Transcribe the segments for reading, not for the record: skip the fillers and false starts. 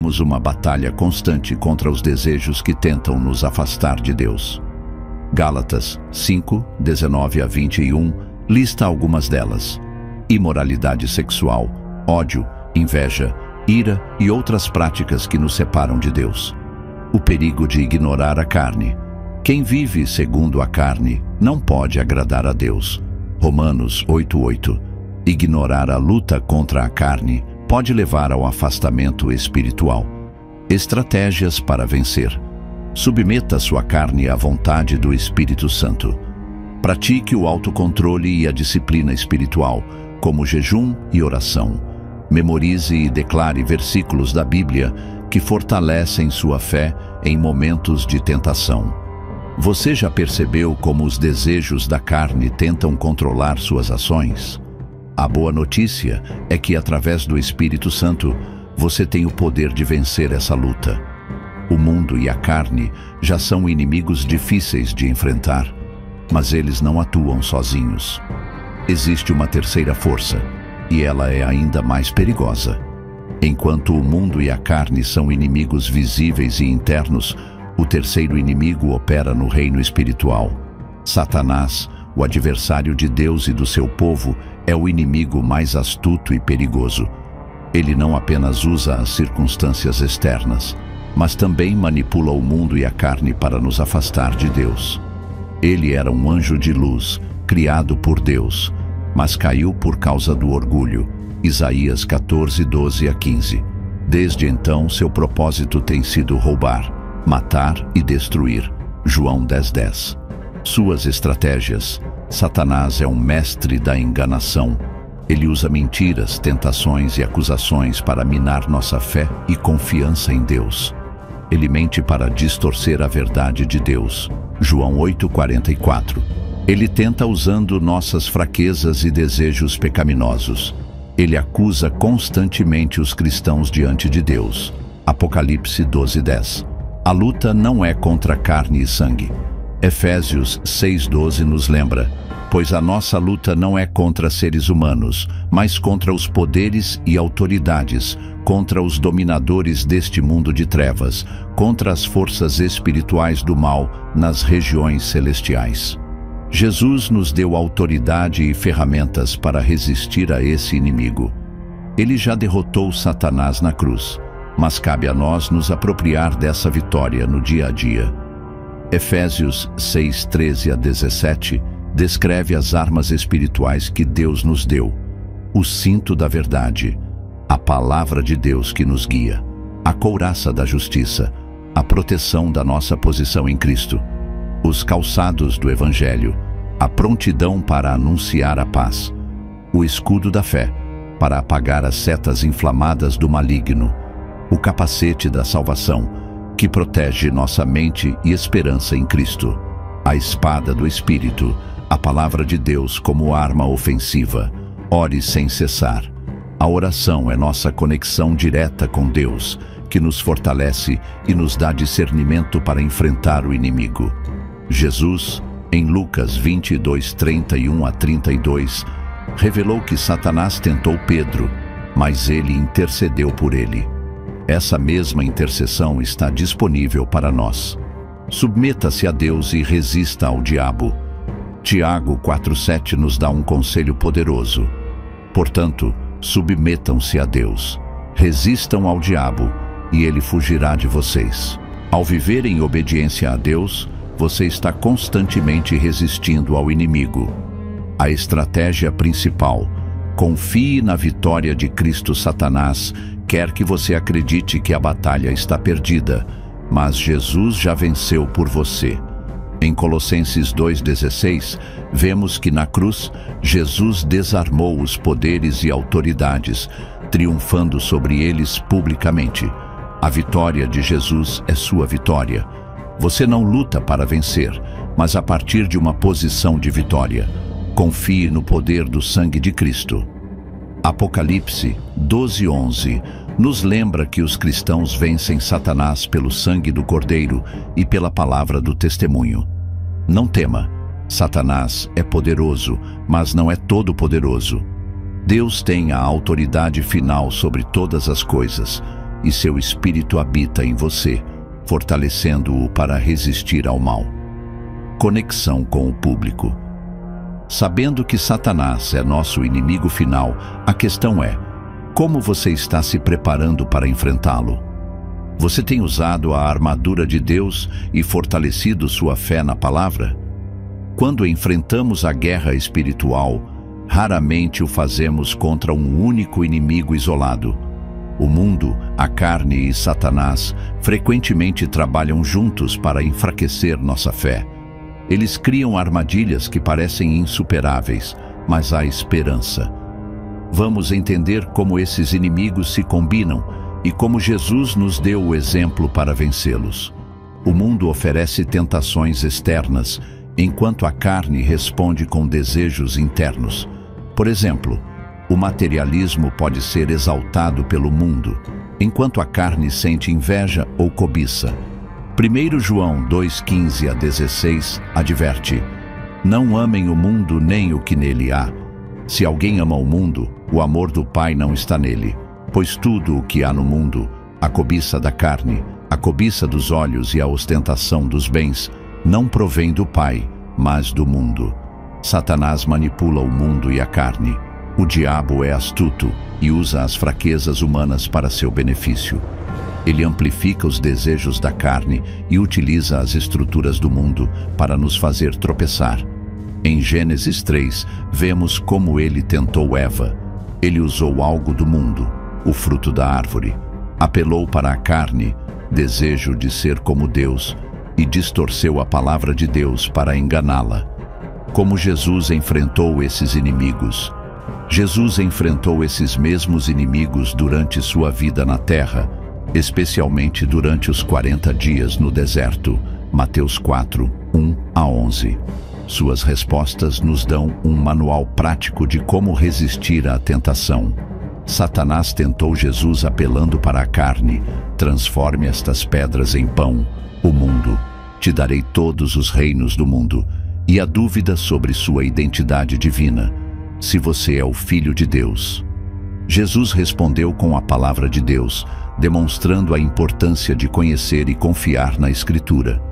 Temos uma batalha constante contra os desejos que tentam nos afastar de Deus. Gálatas 5, 19 a 21 lista algumas delas: imoralidade sexual, ódio, inveja, ira e outras práticas que nos separam de Deus. O perigo de ignorar a carne. Quem vive segundo a carne não pode agradar a Deus. Romanos 8:8. Ignorar a luta contra a carne pode levar ao afastamento espiritual. Estratégias para vencer. Submeta sua carne à vontade do Espírito Santo. Pratique o autocontrole e a disciplina espiritual, como jejum e oração. Memorize e declare versículos da Bíblia que fortalecem sua fé em momentos de tentação. Você já percebeu como os desejos da carne tentam controlar suas ações? A boa notícia é que, através do Espírito Santo, você tem o poder de vencer essa luta. O mundo e a carne já são inimigos difíceis de enfrentar, mas eles não atuam sozinhos. Existe uma terceira força, e ela é ainda mais perigosa. Enquanto o mundo e a carne são inimigos visíveis e internos, o terceiro inimigo opera no reino espiritual. Satanás, o adversário de Deus e do seu povo, é o inimigo mais astuto e perigoso. Ele não apenas usa as circunstâncias externas, mas também manipula o mundo e a carne para nos afastar de Deus. Ele era um anjo de luz, criado por Deus, mas caiu por causa do orgulho. Isaías 14, 12 a 15. Desde então, seu propósito tem sido roubar, matar e destruir. João 10, 10. Suas estratégias. Satanás é um mestre da enganação. Ele usa mentiras, tentações e acusações para minar nossa fé e confiança em Deus. Ele mente para distorcer a verdade de Deus. João 8:44. Ele tenta usando nossas fraquezas e desejos pecaminosos. Ele acusa constantemente os cristãos diante de Deus. Apocalipse 12:10. A luta não é contra carne e sangue. Efésios 6:12 nos lembra: pois a nossa luta não é contra seres humanos, mas contra os poderes e autoridades, contra os dominadores deste mundo de trevas, contra as forças espirituais do mal nas regiões celestiais. Jesus nos deu autoridade e ferramentas para resistir a esse inimigo. Ele já derrotou Satanás na cruz, mas cabe a nós nos apropriar dessa vitória no dia a dia. Efésios 6, 13 a 17 descreve as armas espirituais que Deus nos deu: o cinto da verdade, a palavra de Deus que nos guia, a couraça da justiça, a proteção da nossa posição em Cristo, os calçados do Evangelho, a prontidão para anunciar a paz, o escudo da fé, para apagar as setas inflamadas do maligno, o capacete da salvação, que protege nossa mente e esperança em Cristo, a espada do Espírito, a palavra de Deus como arma ofensiva. Ore sem cessar. A oração é nossa conexão direta com Deus, que nos fortalece e nos dá discernimento para enfrentar o inimigo. Jesus, em Lucas 22, 31 a 32, revelou que Satanás tentou Pedro, mas ele intercedeu por ele. Essa mesma intercessão está disponível para nós. Submeta-se a Deus e resista ao diabo. Tiago 4:7 nos dá um conselho poderoso. Portanto, submetam-se a Deus, resistam ao diabo, e ele fugirá de vocês. Ao viver em obediência a Deus, você está constantemente resistindo ao inimigo. A estratégia principal: confie na vitória de Cristo. Satanás quer que você acredite que a batalha está perdida, mas Jesus já venceu por você. Em Colossenses 2,16, vemos que na cruz, Jesus desarmou os poderes e autoridades, triunfando sobre eles publicamente. A vitória de Jesus é sua vitória. Você não luta para vencer, mas a partir de uma posição de vitória. Confie no poder do sangue de Cristo. Apocalipse 12:11 nos lembra que os cristãos vencem Satanás pelo sangue do Cordeiro e pela palavra do testemunho. Não tema. Satanás é poderoso, mas não é todo-poderoso. Deus tem a autoridade final sobre todas as coisas. e seu espírito habita em você, fortalecendo-o para resistir ao mal. Conexão com o público. Sabendo que Satanás é nosso inimigo final, a questão é: como você está se preparando para enfrentá-lo? Você tem usado a armadura de Deus e fortalecido sua fé na palavra? Quando enfrentamos a guerra espiritual, raramente o fazemos contra um único inimigo isolado. O mundo, a carne e Satanás frequentemente trabalham juntos para enfraquecer nossa fé. Eles criam armadilhas que parecem insuperáveis, mas há esperança. Vamos entender como esses inimigos se combinam e como Jesus nos deu o exemplo para vencê-los. O mundo oferece tentações externas, enquanto a carne responde com desejos internos. Por exemplo, o materialismo pode ser exaltado pelo mundo, enquanto a carne sente inveja ou cobiça. 1 João 2:15 a 16 adverte: não amem o mundo nem o que nele há. Se alguém ama o mundo, o amor do Pai não está nele. Pois tudo o que há no mundo, a cobiça da carne, a cobiça dos olhos e a ostentação dos bens, não provém do Pai, mas do mundo. Satanás manipula o mundo e a carne. O diabo é astuto e usa as fraquezas humanas para seu benefício. Ele amplifica os desejos da carne e utiliza as estruturas do mundo para nos fazer tropeçar. Em Gênesis 3, vemos como ele tentou Eva. Ele usou algo do mundo, o fruto da árvore, apelou para a carne, desejo de ser como Deus, e distorceu a palavra de Deus para enganá-la. Como Jesus enfrentou esses inimigos? Jesus enfrentou esses mesmos inimigos durante sua vida na terra, especialmente durante os 40 dias no deserto, Mateus 4, 1 a 11. Suas respostas nos dão um manual prático de como resistir à tentação. Satanás tentou Jesus apelando para a carne: transforme estas pedras em pão. O mundo: te darei todos os reinos do mundo. E a dúvida sobre sua identidade divina: se você é o Filho de Deus. Jesus respondeu com a palavra de Deus, demonstrando a importância de conhecer e confiar na Escritura.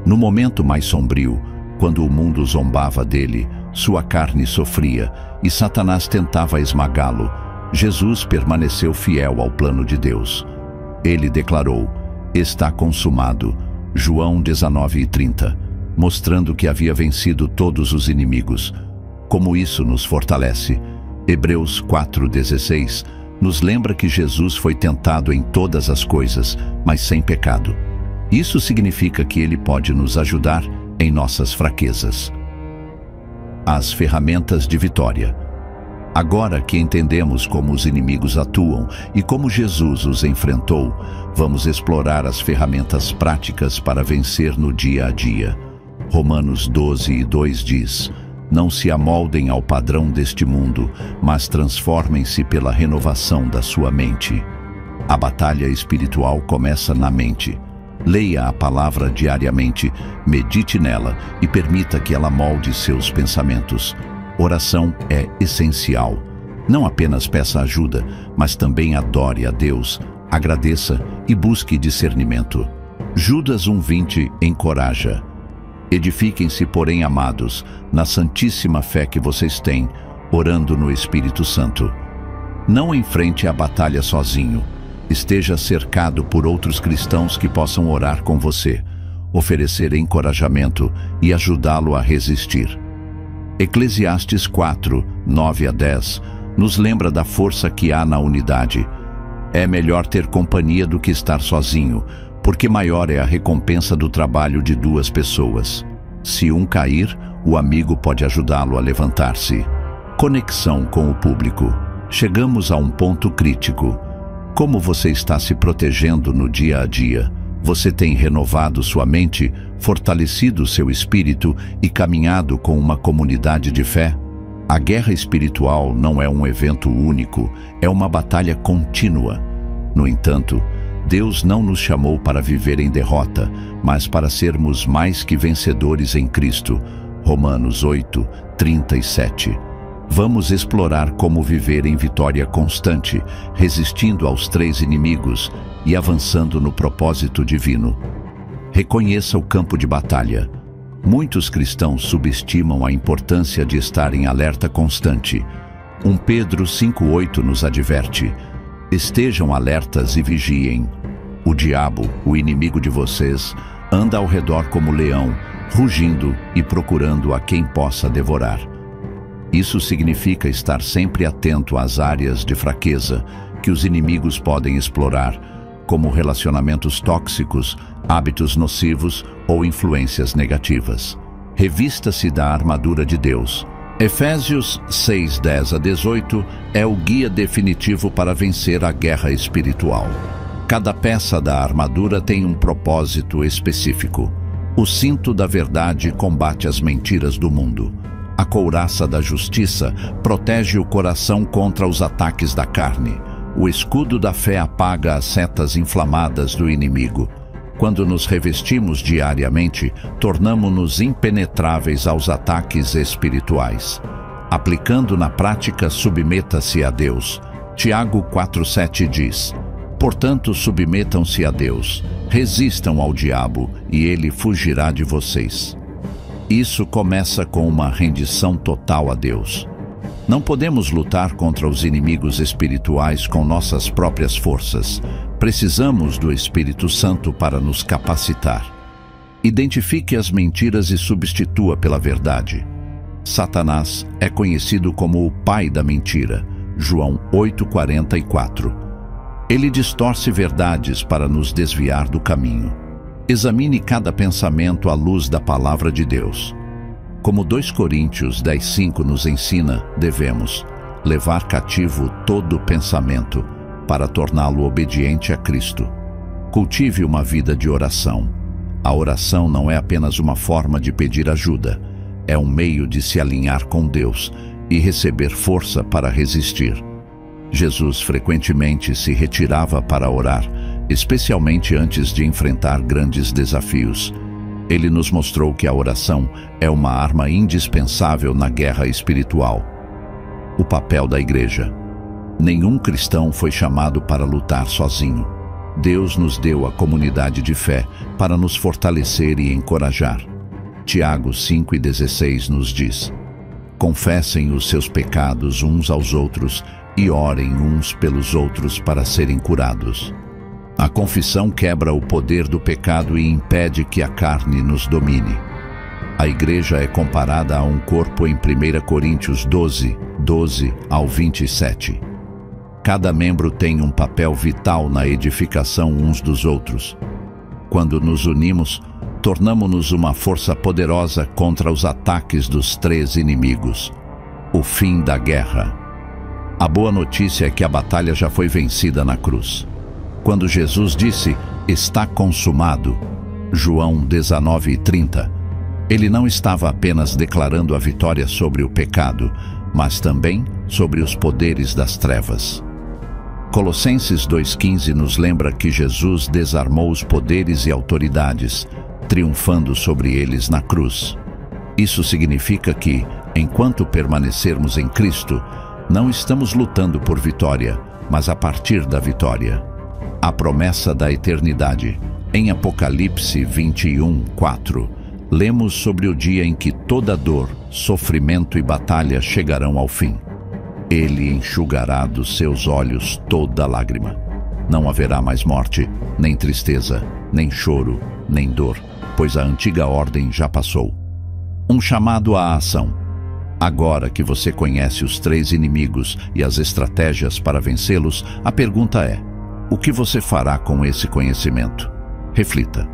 No momento mais sombrio, quando o mundo zombava dele, sua carne sofria e Satanás tentava esmagá-lo, Jesus permaneceu fiel ao plano de Deus. Ele declarou: está consumado, João 19:30, mostrando que havia vencido todos os inimigos. Como isso nos fortalece? Hebreus 4:16 nos lembra que Jesus foi tentado em todas as coisas, mas sem pecado. Isso significa que ele pode nos ajudar em nossas fraquezas. As ferramentas de vitória. Agora que entendemos como os inimigos atuam e como Jesus os enfrentou, vamos explorar as ferramentas práticas para vencer no dia a dia. Romanos 12:2 diz: não se amoldem ao padrão deste mundo, mas transformem-se pela renovação da sua mente. A batalha espiritual começa na mente. Leia a palavra diariamente, medite nela e permita que ela molde seus pensamentos. Oração é essencial. Não apenas peça ajuda, mas também adore a Deus, agradeça e busque discernimento. Judas 1:20 encoraja: edifiquem-se, porém, amados, na santíssima fé que vocês têm, orando no Espírito Santo. Não enfrente a batalha sozinho. Esteja cercado por outros cristãos que possam orar com você, oferecer encorajamento e ajudá-lo a resistir. Eclesiastes 4, 9 a 10 nos lembra da força que há na unidade. É melhor ter companhia do que estar sozinho, porque maior é a recompensa do trabalho de duas pessoas. Se um cair, o amigo pode ajudá-lo a levantar-se. Conexão com o público. Chegamos a um ponto crítico. Como você está se protegendo no dia a dia? Você tem renovado sua mente, fortalecido seu espírito e caminhado com uma comunidade de fé? A guerra espiritual não é um evento único, é uma batalha contínua. No entanto, Deus não nos chamou para viver em derrota, mas para sermos mais que vencedores em Cristo. Romanos 8, 37. Vamos explorar como viver em vitória constante, resistindo aos 3 inimigos e avançando no propósito divino. Reconheça o campo de batalha. Muitos cristãos subestimam a importância de estar em alerta constante. 1 Pedro 5,8 nos adverte: estejam alertas e vigiem. O diabo, o inimigo de vocês, anda ao redor como leão, rugindo e procurando a quem possa devorar. Isso significa estar sempre atento às áreas de fraqueza que os inimigos podem explorar, como relacionamentos tóxicos, hábitos nocivos ou influências negativas. Revista-se da armadura de Deus. Efésios 6:10-18 é o guia definitivo para vencer a guerra espiritual. Cada peça da armadura tem um propósito específico. O cinto da verdade combate as mentiras do mundo. A couraça da justiça protege o coração contra os ataques da carne. O escudo da fé apaga as setas inflamadas do inimigo. Quando nos revestimos diariamente, tornamo-nos impenetráveis aos ataques espirituais. Aplicando na prática, submeta-se a Deus. Tiago 4,7 diz: portanto, submetam-se a Deus, resistam ao diabo e ele fugirá de vocês. Isso começa com uma rendição total a Deus. Não podemos lutar contra os inimigos espirituais com nossas próprias forças. Precisamos do Espírito Santo para nos capacitar. Identifique as mentiras e substitua pela verdade. Satanás é conhecido como o pai da mentira. João 8,44. Ele distorce verdades para nos desviar do caminho. Examine cada pensamento à luz da palavra de Deus. Como 2 Coríntios 10,5 nos ensina, devemos levar cativo todo pensamento para torná-lo obediente a Cristo. Cultive uma vida de oração. A oração não é apenas uma forma de pedir ajuda, é um meio de se alinhar com Deus e receber força para resistir. Jesus frequentemente se retirava para orar, especialmente antes de enfrentar grandes desafios. Ele nos mostrou que a oração é uma arma indispensável na guerra espiritual. O papel da igreja. Nenhum cristão foi chamado para lutar sozinho. Deus nos deu a comunidade de fé para nos fortalecer e encorajar. Tiago 5,16 nos diz: confessem os seus pecados uns aos outros e orem uns pelos outros para serem curados. A confissão quebra o poder do pecado e impede que a carne nos domine. A igreja é comparada a um corpo em 1 Coríntios 12:12-27. Cada membro tem um papel vital na edificação uns dos outros. Quando nos unimos, tornamo-nos uma força poderosa contra os ataques dos 3 inimigos. O fim da guerra. A boa notícia é que a batalha já foi vencida na cruz. Quando Jesus disse, está consumado, João 19:30, ele não estava apenas declarando a vitória sobre o pecado, mas também sobre os poderes das trevas. Colossenses 2,15 nos lembra que Jesus desarmou os poderes e autoridades, triunfando sobre eles na cruz. Isso significa que, enquanto permanecermos em Cristo, não estamos lutando por vitória, mas a partir da vitória. A promessa da eternidade. Em Apocalipse 21:4, lemos sobre o dia em que toda dor, sofrimento e batalha chegarão ao fim. Ele enxugará dos seus olhos toda lágrima. Não haverá mais morte, nem tristeza, nem choro, nem dor, pois a antiga ordem já passou. Um chamado à ação. Agora que você conhece os 3 inimigos e as estratégias para vencê-los, a pergunta é: o que você fará com esse conhecimento? Reflita.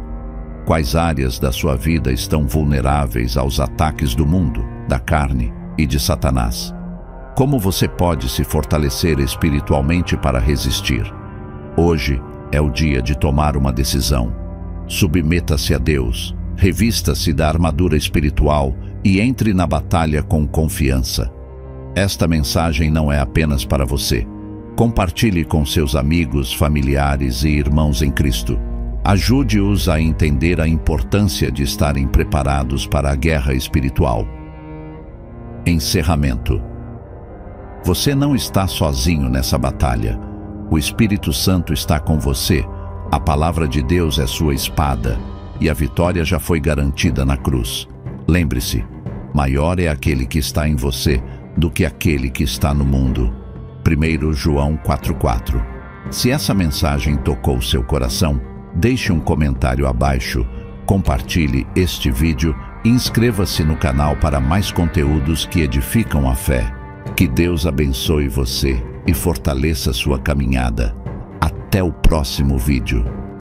Quais áreas da sua vida estão vulneráveis aos ataques do mundo, da carne e de Satanás? Como você pode se fortalecer espiritualmente para resistir? Hoje é o dia de tomar uma decisão. Submeta-se a Deus, revista-se da armadura espiritual e entre na batalha com confiança. Esta mensagem não é apenas para você. Compartilhe com seus amigos, familiares e irmãos em Cristo. Ajude-os a entender a importância de estarem preparados para a guerra espiritual. Encerramento. Você não está sozinho nessa batalha. O Espírito Santo está com você. A palavra de Deus é sua espada, e a vitória já foi garantida na cruz. Lembre-se, maior é aquele que está em você do que aquele que está no mundo. 1 João 4,4. Se essa mensagem tocou seu coração, deixe um comentário abaixo, compartilhe este vídeo e inscreva-se no canal para mais conteúdos que edificam a fé. Que Deus abençoe você e fortaleça sua caminhada. Até o próximo vídeo.